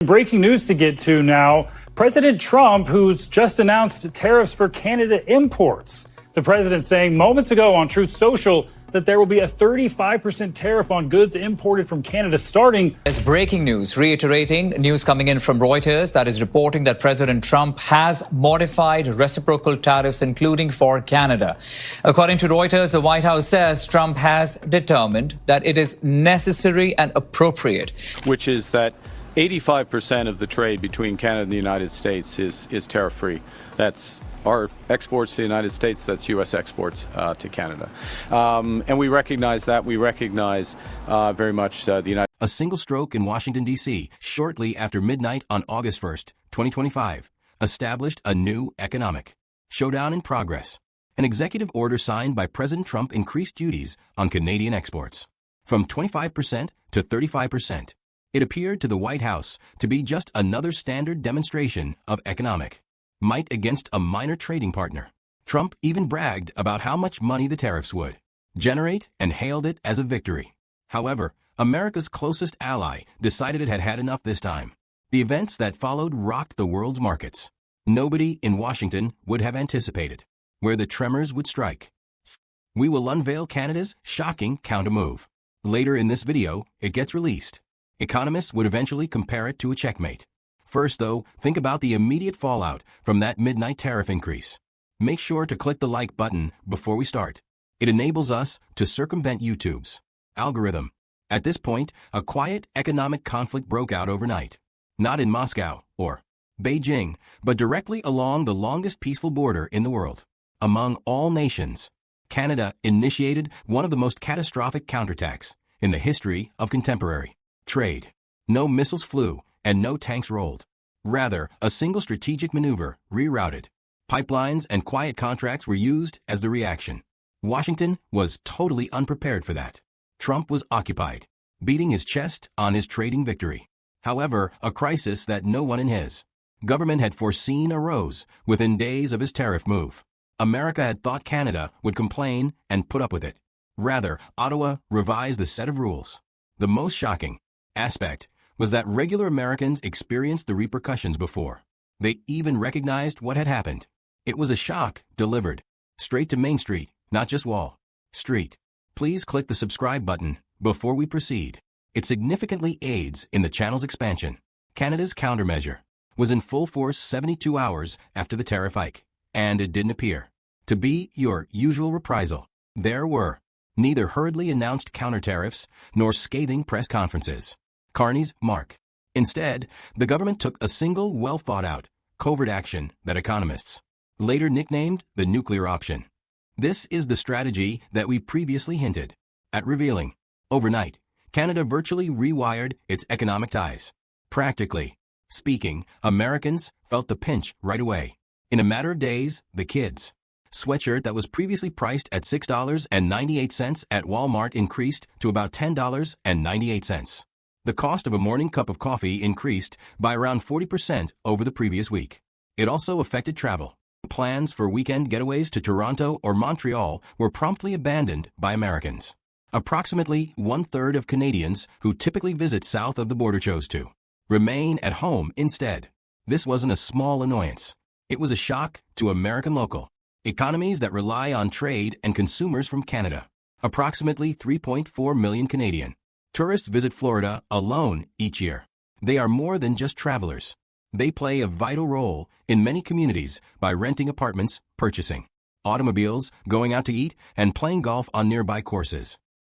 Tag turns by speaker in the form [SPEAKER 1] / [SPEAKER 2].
[SPEAKER 1] Breaking news to get to now. President Trump, who's just announced tariffs for Canada imports. The president saying moments ago on Truth Social that there will be a 35% tariff on goods imported from Canada starting.
[SPEAKER 2] There's breaking news, reiterating news coming in from Reuters that is reporting that President Trump has modified reciprocal tariffs, including for Canada. According to Reuters, the White House says Trump has determined that it is necessary and appropriate.
[SPEAKER 3] Which is that 85% of the trade between Canada and the United States is tariff-free. That's our exports to the United States, that's U.S. exports to Canada. And we recognize that. We recognize very much the United
[SPEAKER 4] A single stroke in Washington, D.C., shortly after midnight on August 1st, 2025, established a new economic showdown in progress. An executive order signed by President Trump increased duties on Canadian exports from 25% to 35%. It appeared to the White House to be just another standard demonstration of economic might against a minor trading partner. Trump even bragged about how much money the tariffs would generate and hailed it as a victory. However, America's closest ally decided it had had enough this time. The events that followed rocked the world's markets. Nobody in Washington would have anticipated where the tremors would strike. We will unveil Canada's shocking countermove. Later in this video, it gets released. Economists would eventually compare it to a checkmate. First, though, think about the immediate fallout from that midnight tariff increase. Make sure to click the like button before we start. It enables us to circumvent YouTube's algorithm. At this point, a quiet economic conflict broke out overnight. Not in Moscow or Beijing, but directly along the longest peaceful border in the world. Among all nations, Canada initiated one of the most catastrophic counterattacks in the history of contemporary trade. No missiles flew and no tanks rolled. Rather, a single strategic maneuver rerouted. Pipelines and quiet contracts were used as the reaction. Washington was totally unprepared for that. Trump was occupied, beating his chest on his trading victory. However, a crisis that no one in his government had foreseen arose within days of his tariff move. America had thought Canada would complain and put up with it. Rather, Ottawa revised the set of rules. The most shocking aspect was that regular Americans experienced the repercussions before they even recognized what had happened. It was a shock delivered straight to Main Street, not just Wall Street. Please click the subscribe button before we proceed. It significantly aids in the channel's expansion. Canada's countermeasure was in full force 72 hours after the tariff hike, and it didn't appear to be your usual reprisal. There were neither hurriedly announced counter-tariffs nor scathing press conferences. Carney's Mark. Instead, the government took a single well-thought-out, covert action that economists later nicknamed the nuclear option. This is the strategy that we previously hinted at revealing. Overnight, Canada virtually rewired its economic ties. Practically speaking, Americans felt the pinch right away. In a matter of days, the kids' sweatshirt that was previously priced at $6.98 at Walmart increased to about $10.98. The cost of a morning cup of coffee increased by around 40% over the previous week. It also affected travel. Plans for weekend getaways to Toronto or Montreal were promptly abandoned by Americans. Approximately one-third of Canadians who typically visit south of the border chose to remain at home instead. This wasn't a small annoyance. It was a shock to American local economies that rely on trade and consumers from Canada. Approximately 3.4 million Canadian tourists visit Florida alone each year. They are more than just travelers. They play a vital role in many communities by renting apartments, purchasing automobiles, going out to eat, and playing golf on nearby courses.